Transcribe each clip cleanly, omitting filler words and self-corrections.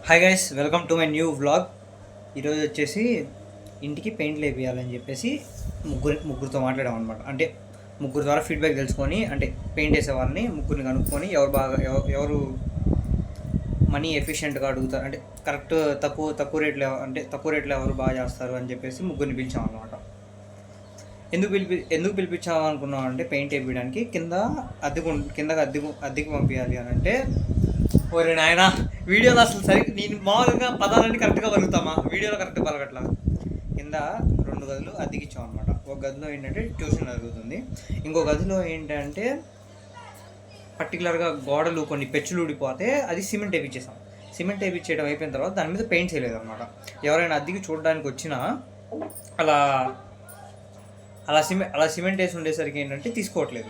Hi guys, welcome to my new vlog. ఈరోజు వచ్చేసి ఇంటికి పెయింట్లు వేయాలని చెప్పేసి ముగ్గురితో మాట్లాడాం అనమాట. అంటే ముగ్గురు ద్వారా ఫీడ్బ్యాక్ తెలుసుకొని, అంటే పెయింట్ వేసే వాళ్ళని ముగ్గురిని కనుక్కొని ఎవరు మనీ ఎఫిషియెంట్గా అడుగుతారు, అంటే కరెక్ట్ తక్కువ రేట్లో ఎవరు బాగా చేస్తారు అని చెప్పేసి ముగ్గురిని పిలిచాం అనమాట. ఎందుకు పిలిపించాం అనుకున్నాం అంటే, పెయింట్ వేయడానికి అద్దెకు పంపించాలి అని అంటే, ఓరే నాయన వీడియోలో అసలు నేను మామూలుగా పదాలన్నీ కరెక్ట్గా పలుకుతామా, వీడియోలో కరెక్ట్గా పలకట్లా. కింద 2 గదులు అద్దెకిచ్చాం అనమాట. ఒక గదిలో ఏంటంటే ట్యూషన్ జరుగుతుంది, ఇంకో గదిలో ఏంటంటే పర్టికులర్గా గోడలు కొన్ని పెచ్చులు ఊడిపోతే అది సిమెంట్ వేయించేసాం. సిమెంట్ వేయించేయడం అయిపోయిన తర్వాత దాని మీద పెయింట్ చేయలేదు అనమాట. ఎవరైనా అద్దెకి చూడడానికి వచ్చినా అలా సిమెంట్ వేసి ఉండేసరికి ఏంటంటే తీసుకోవట్లేదు.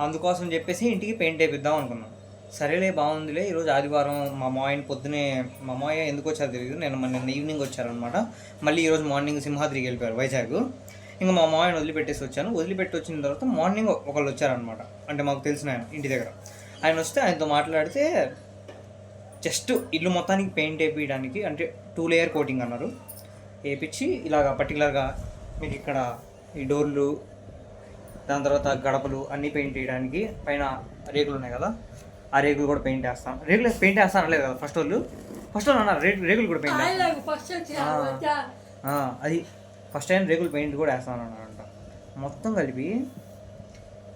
అందుకోసం చెప్పేసి ఇంటికి పెయింట్ వేయిద్దాం అనుకున్నాం. సరేలే, బాగుందిలే. ఈరోజు ఆదివారం మా మామయ్య ఎందుకు వచ్చారో తెలియదు, నిన్న ఈవినింగ్ వచ్చారనమాట. మళ్ళీ ఈరోజు మార్నింగ్ సింహాద్రికి వెళ్ళిపోయారు, వైజాగ్. ఇంకా మా మామయ్యని వదిలిపెట్టి వచ్చిన తర్వాత మార్నింగ్ ఒకళ్ళు వచ్చారనమాట. అంటే మాకు తెలిసిన ఇంటి దగ్గర ఆయన వస్తే ఆయనతో మాట్లాడితే జస్ట్ ఇల్లు మొత్తానికి పెయింట్ వేయించడానికి, అంటే 2 లేయర్ కోటింగ్ అన్నారు. వేయించి ఇలాగ పర్టికులర్గా మీకు ఇక్కడ ఈ డోర్లు, దాని తర్వాత గడపలు అన్నీ పెయింట్ వేయడానికి పైన రేకులు ఉన్నాయి కదా, ఆ రేకులు కూడా పెయింట్ వేస్తాను. పెయింట్ వేస్తాను అనలేదు కదా ఫస్ట్ వాళ్ళు అన్నారు రేకులు కూడా పెయింట్ అది ఫస్ట్ టైం రేకులు పెయింట్ కూడా వేస్తాను అన్నారంట. మొత్తం కలిపి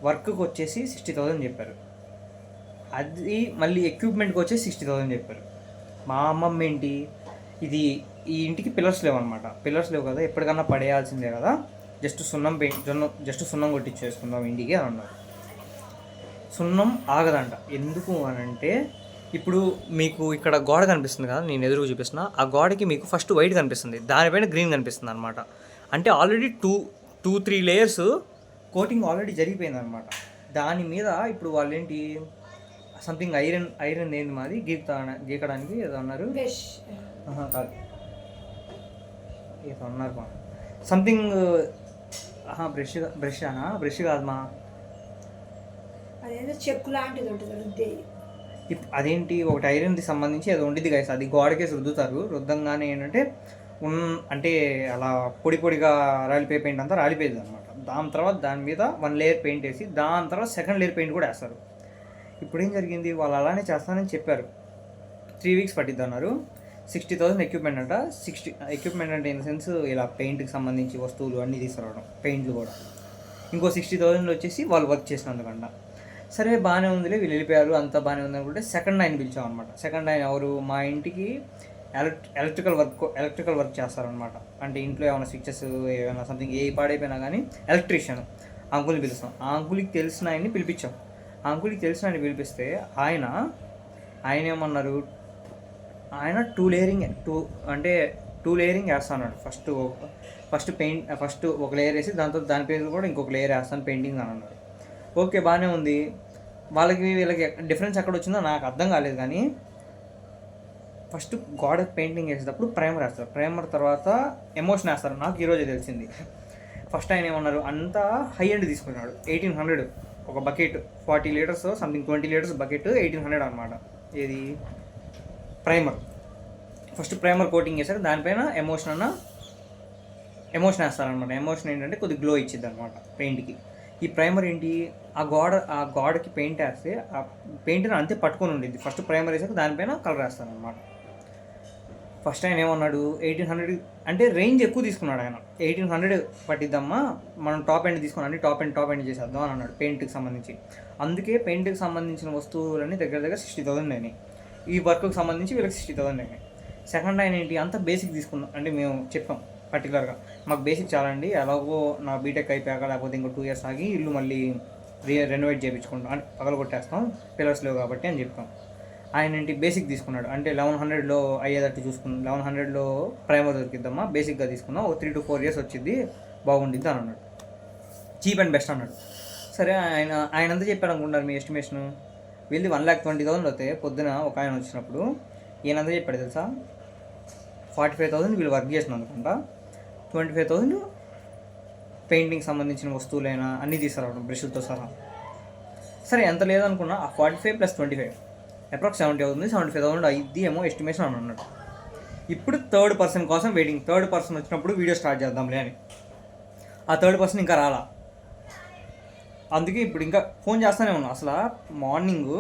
వర్క్కి వచ్చేసి 60,000 చెప్పారు. అది మళ్ళీ ఎక్విప్మెంట్కి వచ్చేసి 60,000 చెప్పారు. మా అమ్మమ్మ ఏంటి, ఇది ఈ ఇంటికి పిల్లర్స్ లేవు కదా, ఎప్పటికన్నా పడేయాల్సిందే కదా, జస్ట్ సున్నం కొట్టించేసుకుందాం ఇంటికి అని అన్నారు. సున్నం ఆగదంట. ఎందుకు అని అంటే, ఇప్పుడు మీకు ఇక్కడ గోడ కనిపిస్తుంది కదా, నేను ఎదురుగా చూపిస్తున్నా, ఆ గోడకి మీకు ఫస్ట్ వైట్ కనిపిస్తుంది, దానిపైన గ్రీన్ కనిపిస్తుంది అనమాట. అంటే ఆల్రెడీ 2-3 లేయర్స్ కోటింగ్ ఆల్రెడీ జరిగిపోయింది అనమాట. దాని మీద ఇప్పుడు వాళ్ళు ఏంటి సంథింగ్ ఐరన్ ఏంది మాది గీకడానికి ఏదో అన్నారు, కాదు ఏదో అన్నారు సంథింగ్, బ్రష్ కాదు మా, అదేంటో చెక్కు లాంటిది ఉంటుంది. అదేంటి ఒకటి ఐరన్కి సంబంధించి అది ఉండిద్ది గైస్, అది గోడకేసి రుద్దుతారు. రుద్దంగానే ఏంటంటే అంటే అలా పొడిగా రాలిపోయే పెయింట్ అంతా రాలిపోయింది అనమాట. దాని తర్వాత దాని మీద 1 లేయర్ పెయింట్ వేసి దాని తర్వాత 2nd లేయర్ పెయింట్ కూడా వేస్తారు. ఇప్పుడు ఏం జరిగింది, వాళ్ళు అలానే చేస్తానని చెప్పారు. 3 వీక్స్ పట్టిద్ది అన్నారు. 60,000 ఎక్విప్మెంట్ అంట. ఎక్విప్మెంట్ అంటే ఇన్ సెన్స్ ఇలా పెయింట్కి సంబంధించి వస్తువులు అన్నీ తీసుకురావడం, పెయింట్లు కూడా. ఇంకో 60,000 వచ్చేసి వాళ్ళు వర్క్ చేసినందుకంట. సరే బాగానే ఉందిలే, వీళ్ళు వెళ్ళిపోయారు, అంతా బాగానే ఉంది అనుకుంటే సెకండ్ ఆయన పిలిచాం అనమాట. సెకండ్ ఆయన ఎవరు, మా ఇంటికి ఎలక్ట్రికల్ వర్క్ చేస్తారనమాట. అంటే ఇంట్లో ఏమైనా స్విచ్చెస్ ఏమైనా సంథింగ్ ఏ పాడైపోయినా కానీ ఎలక్ట్రీషియన్ అంకుల్ని పిలుస్తాం. ఆ అంకుల్కి తెలిసిన ఆయన్ని పిలిపించాం. ఆ అంకుల్కి తెలిసిన ఆయన్ని పిలిపిస్తే ఆయన ఏమన్నారు, ఆయన 2 లేయరింగ్ వేస్తాను. ఫస్ట్ ఒక లేయర్ వేసి దాని పేరు కూడా ఇంకొక లేయర్ వేస్తాను పెయింటింగ్ అని అన్నారు. ఓకే, బాగానే ఉంది. వీళ్ళకి డిఫరెన్స్ ఎక్కడ వచ్చిందో నాకు అర్థం కాలేదు. కానీ ఫస్ట్ గోడ పెయింటింగ్ వేసేటప్పుడు ప్రైమర్ వేస్తారు, ప్రైమర్ తర్వాత ఎమోషన్ వేస్తారు. నాకు ఈరోజే తెలిసింది. ఫస్ట్ ఆయన ఏమన్నారు, అంతా హై ఎండ్ తీసుకున్నాడు. 1800 ఒక bucket, 40 litres something 20 litres bucket 1800 అనమాట. ఏది ప్రైమర్. ఫస్ట్ ప్రైమర్ కోటింగ్ వేసాక దానిపైన ఎమోషన్ వేస్తారనమాట. ఎమోషన్ ఏంటంటే కొద్దిగా గ్లో ఇచ్చిద్ది అనమాట పెయింట్కి. ఈ ప్రైమర్ ఏంటి, ఆ గోడకి పెయింట్ వేస్తే ఆ పెయింట్ని అంతే పట్టుకొని ఉండిద్ది. ఫస్ట్ ప్రైమర్ వేసాక దానిపైన కలర్ వేస్తారనమాట. ఫస్ట్ ఆయన ఏమన్నాడు, 1800 అంటే రేంజ్ ఎక్కువ తీసుకున్నాడు ఆయన. 1800 పట్టిద్దామా, మనం టాప్ ఎండ్ తీసుకుని అన్ని టాప్ ఎండ్ చేసేద్దాం అని అన్నాడు పెయింట్కి సంబంధించి. అందుకే పెయింట్కి సంబంధించిన వస్తువులన్నీ దగ్గర 60,000 అయినాయి. ఈ వర్క్కి సంబంధించి వీళ్ళకి 60,000 అయినాయి. సెకండ్ ఆయన ఏంటి, అంతా బేసిక్ తీసుకున్నాం. అంటే మేము చెప్పాం పర్టికులర్గా, మాకు బేసిక్ చాలండి, ఎలాగో నా బీటెక్ అయిపోయాక లేకపోతే ఇంకో 2 years ఆగి ఇల్లు మళ్ళీ రెనోవేట్ చేయించుకుంటాం, అంటే పగలగొట్టేస్తాం, పిల్లర్స్ లేవు కాబట్టి అని చెప్పాం. ఆయన ఏంటి బేసిక్ తీసుకున్నాడు. అంటే 1100లో అయ్యేటట్టు చూసుకున్నాం. 1100లో ప్రైమర్ దొరికిద్దామా, బేసిక్గా తీసుకున్నాం, ఒక 3 to 4 years వచ్చింది, బాగుండిద్ది అని అన్నాడు. చీప్ అండ్ బెస్ట్ అన్నాడు. సరే, ఆయన ఎంత చెప్పాడు అనుకుంటారు మీ ఎస్టిమేషను? వీళ్ళు 1,20,000 అవుతాయి. పొద్దున ఒక ఆయన వచ్చినప్పుడు ఈయన ఎంత చెప్పాడు తెలుసా, 45,000 వీళ్ళు వర్క్ చేసిన అనుకుంటా, 25,000 పెయింటింగ్ సంబంధించిన వస్తువులైనా అన్నీ తీసుకురావడం బ్రష్లతో సహా. సరే, ఎంత లేదనుకున్నా ఆ 45 + 25 అప్రాక్స్ 70 అవుతుంది, 75,000 అయింది ఏమో ఎస్టిమేషన్ అని అన్నాడు. ఇప్పుడు థర్డ్ పర్సన్ కోసం వెయిటింగ్. థర్డ్ పర్సన్ వచ్చినప్పుడు వీడియో స్టార్ట్ చేద్దాంలే అని. ఆ థర్డ్ పర్సన్ ఇంకా రాలా. అందుకే ఇప్పుడు ఇంకా ఫోన్ చేస్తూనే ఉన్నాను. అసలు మార్నింగ్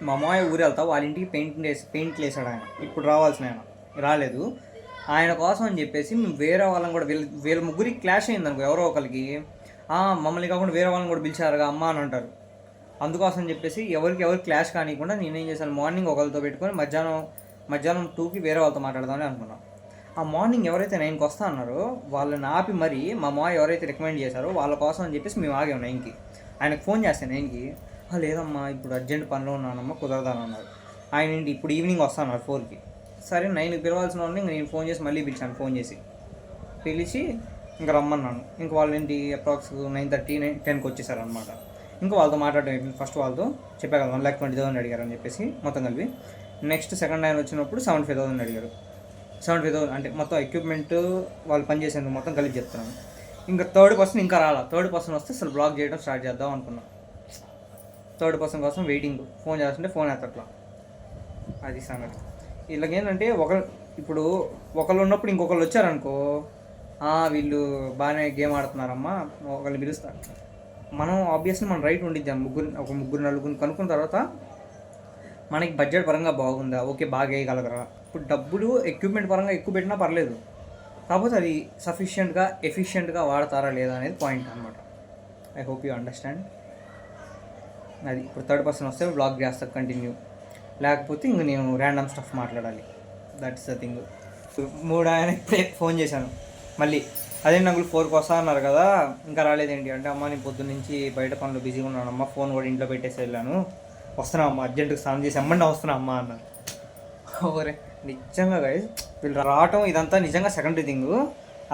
మా మామయ్య ఊరు వెళ్తా, వాళ్ళ ఇంటికి పెయింట్లు వేసాడు ఆయన. ఇప్పుడు రావాల్సిన ఆయన రాలేదు. ఆయన కోసం అని చెప్పేసి మేము వేరే వాళ్ళని కూడా వీళ్ళ ముగ్గురికి క్లాష్ అయింది అనుకో, ఎవరో ఒకరికి మమ్మల్ని కాకుండా వేరే వాళ్ళని కూడా పిలిచారుగా అమ్మ అని అంటారు. అందుకోసం అని చెప్పేసి ఎవరికి క్లాష్ కానివ్వకుండా నేనేం చేశాను, మార్నింగ్ ఒకరితో పెట్టుకొని మధ్యాహ్నం 2కి వేరే వాళ్ళతో మాట్లాడదామని అనుకున్నాను. ఆ మార్నింగ్ ఎవరైతే 9కి వస్తా అన్నారో వాళ్ళని ఆపి మరి మా మామయ్య ఎవరైతే రికమెండ్ చేశారో వాళ్ళ కోసం అని చెప్పేసి మేము ఆగాము 9కి. ఆయనకు ఫోన్ చేస్తాను 9కి, లేదమ్మా ఇప్పుడు అర్జెంట్ పనిలో ఉన్నానమ్మా కుదరదానన్నారు. ఆయన ఇంటి ఇప్పుడు ఈవినింగ్ వస్తాను 4కి. సరే 9కి పిలవాల్సిన వాళ్ళని ఇంక నేను ఫోన్ చేసి మళ్ళీ పిలిచాను. ఫోన్ చేసి పిలిచి ఇంకా రమ్మన్నాను. ఇంకా వాళ్ళ ఇంటి అప్రాక్స్ 9:30 10కి వచ్చేసారు అనమాట. ఇంకా వాళ్ళతో మాట్లాడడం అయిపోయింది. ఫస్ట్ వాళ్ళతో చెప్పా కదా 1,20,000 అడిగారు అని చెప్పేసి మొత్తం కలిపి. నెక్స్ట్ సెకండ్ ఆయన వచ్చినప్పుడు 75,000 అడిగారు. 75,000 అంటే మొత్తం ఎక్విప్మెంట్ వాళ్ళు పనిచేసేందుకు మొత్తం కలిపి చెప్తున్నాను. ఇంకా థర్డ్ పర్సన్ ఇంకా రాలా. థర్డ్ పర్సన్ వస్తే అసలు బ్లాక్ చేయడం స్టార్ట్ చేద్దాం అనుకున్నాను. థర్డ్ పర్సన్ కోసం వెయిటింగ్. ఫోన్ చేస్తుంటే ఫోన్ ఎత్తట్లా. అది సంగతి. ఇలాగేంటంటే ఇప్పుడు ఒకళ్ళు ఉన్నప్పుడు ఇంకొకళ్ళు వచ్చారనుకో, వీళ్ళు బాగానే గేమ్ ఆడుతున్నారమ్మా ఒకళ్ళు పిలుస్తారు. మనం ఆబ్వియస్లీ మన రైట్ ఉండిద్ది. ఒక ముగ్గురు నలుగురిని కనుక్కున్న తర్వాత మనకి బడ్జెట్ పరంగా బాగుందా, ఓకే బాగా వేయగలగరా. ఇప్పుడు డబ్బులు ఎక్విప్మెంట్ పరంగా ఎక్కువ పెట్టినా పర్లేదు, కాకపోతే అది సఫిషియెంట్గా ఎఫిషియెంట్గా వాడతారా లేదా అనేది పాయింట్ అనమాట. I hope you understand. అది ఇప్పుడు థర్డ్ పర్సన్ వస్తే బ్లాక్ చేస్తా కంటిన్యూ, లేకపోతే ఇంక నేను ర్యాండమ్ స్టఫ్ మాట్లాడాలి. That's the thing. 3 ఆయన ఇప్పుడే ఫోన్ చేశాను మళ్ళీ, అదే అంకుల్ 4కి వస్తా అన్నారు కదా ఇంకా రాలేదేంటి అంటే, అమ్మ నేను పొద్దున్న నుంచి బయట పనులు బిజీగా ఉన్నాను అమ్మ, ఫోన్ కూడా ఇంట్లో పెట్టేసి వెళ్ళాను, వస్తున్నా అమ్మ అర్జెంటుగా స్నానం చేసి అమ్మండి వస్తున్నా అమ్మ అన్నారు. ఓరే నిజంగా గైస్ వీళ్ళు రావటం ఇదంతా నిజంగా సెకండరీ థింగ్.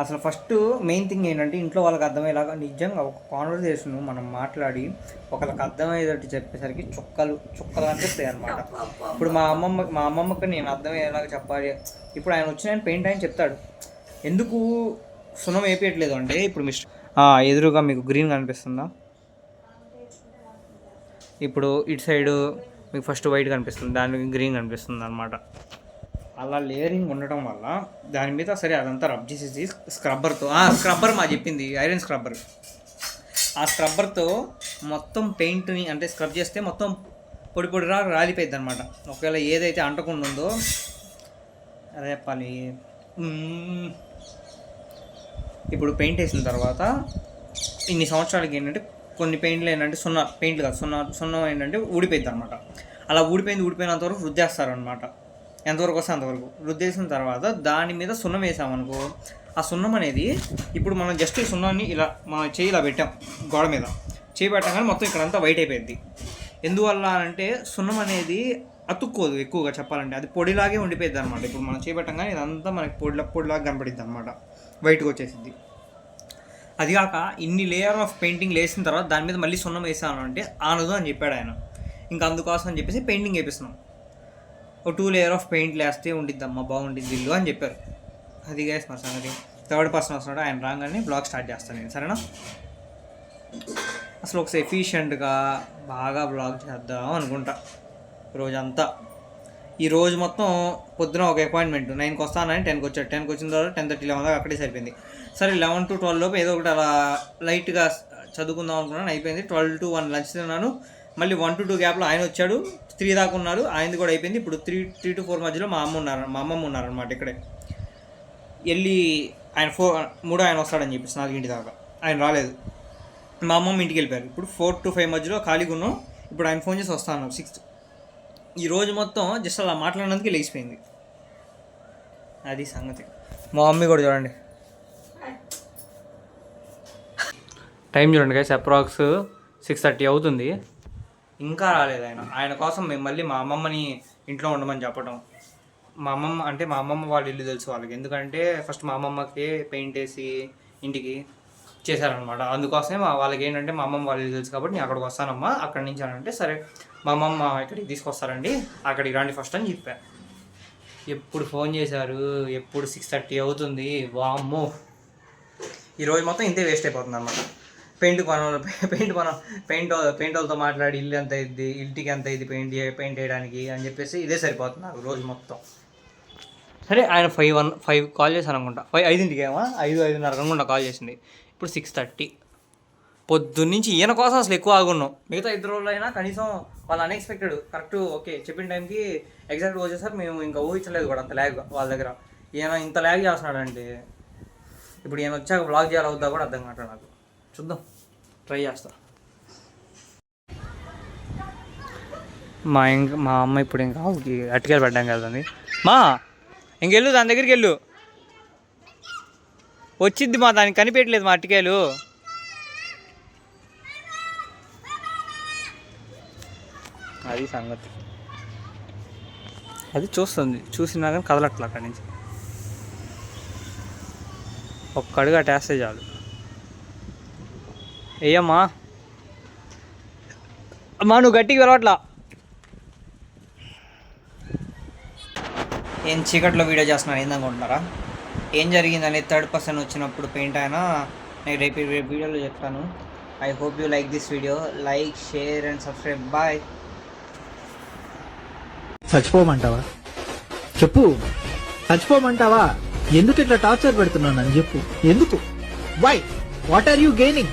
అసలు ఫస్ట్ మెయిన్ థింగ్ ఏంటంటే ఇంట్లో వాళ్ళకి అర్థమయ్యేలాగా నిజంగా ఒక కాన్వర్సేషన్ మనం మాట్లాడి ఒకళ్ళకి అర్థమయ్యేటట్టు చెప్పేసరికి చుక్కలు అనిపిస్తాయి అనమాట. ఇప్పుడు మా అమ్మమ్మకి నేను అర్థమయ్యేలాగా చెప్పాలి. ఇప్పుడు ఆయన వచ్చిన పెయింట్ ఆయన చెప్తాడు, ఎందుకు సున్నం వేపించట్లేదు అంటే, ఇప్పుడు ఎదురుగా మీకు గ్రీన్ కనిపిస్తుందా, ఇప్పుడు ఇటు సైడు మీకు ఫస్ట్ వైట్ కనిపిస్తుంది, దానికి గ్రీన్ కనిపిస్తుంది అనమాట. అలా లేయరింగ్ ఉండటం వల్ల దాని మీద సరే అదంతా రబ్ చేసేసి స్క్రబ్బర్తో స్క్రబ్బర్ మా చెప్పింది ఐరన్ స్క్రబ్బర్, ఆ స్క్రబ్బర్తో మొత్తం పెయింట్ని అంటే స్క్రబ్ చేస్తే మొత్తం పొడిరా రాలిపోయింది అనమాట. ఒకవేళ ఏదైతే అంటకుండా ఉందో అదే చెప్పాలి. ఇప్పుడు పెయింట్ వేసిన తర్వాత ఇన్ని సంవత్సరాలకి ఏంటంటే కొన్ని పెయింట్లు ఏంటంటే పెయింట్లు కాదు సున్నం ఏంటంటే ఊడిపోయింది అనమాట. అలా ఊడిపోయినంతవరకు రుద్దేస్తారనమాట. ఎంతవరకు వస్తే అంతవరకు రుద్దేసిన తర్వాత దాని మీద సున్నం వేసామనుకో, ఆ సున్నం అనేది ఇప్పుడు మనం జస్ట్ ఈ సున్నాన్ని ఇలా మన చేయి ఇలా పెట్టాం గోడ మీద, చేయి పెట్టగానే మొత్తం ఇక్కడంతా వైట్ అయిపోయింది. ఎందువల్ల అంటే సున్నం అనేది అతుక్కోదు ఎక్కువగా చెప్పాలంటే, అది పొడిలాగే ఉండిపోయింది అనమాట. ఇప్పుడు మనం చేపెట్టంగానే ఇదంతా మనకి పొడిలాగా కనపడిద్ది అనమాట, వైట్గా వచ్చేసింది. అది కాక ఇన్ని లేయర్ ఆఫ్ పెయింటింగ్ వేసిన తర్వాత దాని మీద మళ్ళీ సున్నం వేసాను అంటే ఆనదు అని చెప్పాడు ఆయన. ఇంకా అందుకోసం అని చెప్పేసి పెయింటింగ్ వేపిస్తున్నాం. ఒక 2 లేయర్ ఆఫ్ పెయింట్లు వేస్తే ఉండిద్దమ్మా బాగుండిద్ది ఇల్లు అని చెప్పారు. అది గైస్ మా సంగతి. థర్డ్ పర్సన్ వస్తున్నాడు, ఆయన రాగానే బ్లాగ్ స్టార్ట్ చేస్తాను నేను, సరేనా. అసలు ఒకసారి ఎఫిషియెంట్గా బాగా బ్లాగ్ చేద్దాం అనుకుంటా రోజంతా. ఈ రోజు మొత్తం పొద్దున ఒక అపాయింట్మెంట్ 9కి వస్తానని 10కి వచ్చాడు. 10కి వచ్చిన తర్వాత 10:30 11 దాకా అక్కడే సరిపోయింది. సరే 11 to 12 లోపు ఏదో ఒకటి అలా లైట్గా చదువుకుందాం అనుకున్నాను, అయిపోయింది. 12 to 1 లంచ్ తిన్నాను. మళ్ళీ 1 to 2 గ్యాప్లో ఆయన వచ్చాడు, 3 దాకా ఉన్నారు, ఆయనది కూడా అయిపోయింది. ఇప్పుడు 3 to 4 మధ్యలో మా అమ్మమ్మ ఉన్నారనమాట ఇక్కడే. వెళ్ళి ఆయన 3 ఆయన వస్తాడని చెప్పేసి 4 దాకా ఆయన రాలేదు. మా అమ్మమ్మ ఇంటికి వెళ్ళిపోయారు. ఇప్పుడు 4 to 5 మధ్యలో ఖాళీగా ఉన్నాం. ఇప్పుడు ఆయన ఫోన్ చేసి వస్తా అన్నారు 6. ఈ రోజు మొత్తం జస్ట్ అలా మాట్లాడినందుకే లేచిపోయింది. అది సంగతి. మా మమ్మీ కూడా చూడండి, టైం చూడండి గైస్, అప్రాక్స్ 6:30 అవుతుంది, ఇంకా రాలేదు ఆయన కోసం మేము మళ్ళీ మా అమ్మమ్మని ఇంట్లో ఉండమని చెప్పడం. మా అమ్మమ్మ వాళ్ళ ఇల్లు తెలుసు వాళ్ళకి, ఎందుకంటే ఫస్ట్ మా అమ్మమ్మకి పెయింట్ వేసి ఇంటికి చేశారనమాట. అందుకోసమే వాళ్ళకి ఏంటంటే మా అమ్మమ్మ వాళ్ళు తెలుసు కాబట్టి నేను అక్కడికి వస్తానమ్మా, అక్కడి నుంచి అని అంటే సరే మా అమ్మమ్మ ఇక్కడికి తీసుకొస్తారండి, అక్కడికి రండి ఫస్ట్ అని చెప్పాను. ఎప్పుడు ఫోన్ చేశారు, ఎప్పుడు 6:30 అవుతుంది, వామ్మో ఈరోజు మొత్తం ఇంతే వేస్ట్ అయిపోతుంది అనమాట. పెయింట్ వాళ్ళతో మాట్లాడి ఇల్లు ఎంత అయింది, ఇంటికి ఎంత అయింది పెయింట్ వేయడానికి అని చెప్పేసి ఇదే సరిపోతుంది నాకు రోజు మొత్తం. సరే ఆయన 5 కాల్ చేశాను అనుకుంటా, 5ంటికి ఏమో 5:30 అనుకుంటా కాల్ చేసింది. ఇప్పుడు 6:30. పొద్దున్నుంచి ఈయన కోసం అసలు ఎక్కువ ఆగున్నాం. మిగతా 2 రోజులు అయినా కనీసం వాళ్ళు అన్ఎక్స్పెక్టెడ్ కరెక్ట్ ఓకే చెప్పిన టైంకి ఎగ్జాక్ట్ వచ్చేసారు. మేము ఇంకా ఊహించలేదు కూడా అంత ల్యాగ్ వాళ్ళ దగ్గర. ఈయన ఇంత ల్యాగ్ చేస్తున్నాడంటే ఇప్పుడు ఈయన వచ్చాక బ్లాగ్ చేయాలి అవుద్దా కూడా అర్థం కావట్లేదు నాకు. చూద్దాం, ట్రై చేస్తా. మా అమ్మ ఇప్పుడు ఇంకా ఆవుకి అట్టికాయలు పెట్టడానికి వెళ్తుంది. మా ఇంకెళ్ళు దాని దగ్గరికి వెళ్ళు, వచ్చిద్ది మా దానికి కనిపెట్టలేదు మా అట్టికాయలు. అది సంగతి, అది చూసినా కానీ కదలట్లా అక్కడి నుంచి. ఒక్క అడుగు అటేస్తే చాలు. ఏయమ్మా అమ్మా నువ్వు గట్టికి వెళ్ళట్లా. ఏం చీకట్లో వీడియో చేస్తున్నాను ఏందనుకుంటున్నారా? ఏం జరిగిందని 3rd person వచ్చినప్పుడు పెయింట్ అయినా నేను రేపు వీడియోలో చెప్తాను. I hope you like this video. Like, share and subscribe. Bye. చచ్చిపోమంటావా చెప్పు, చచ్చిపోమంటావా? ఎందుకు ఇట్లా టార్చర్ పెడుతున్నావు నన్ను చెప్పు, ఎందుకు? Why? What are you gaining?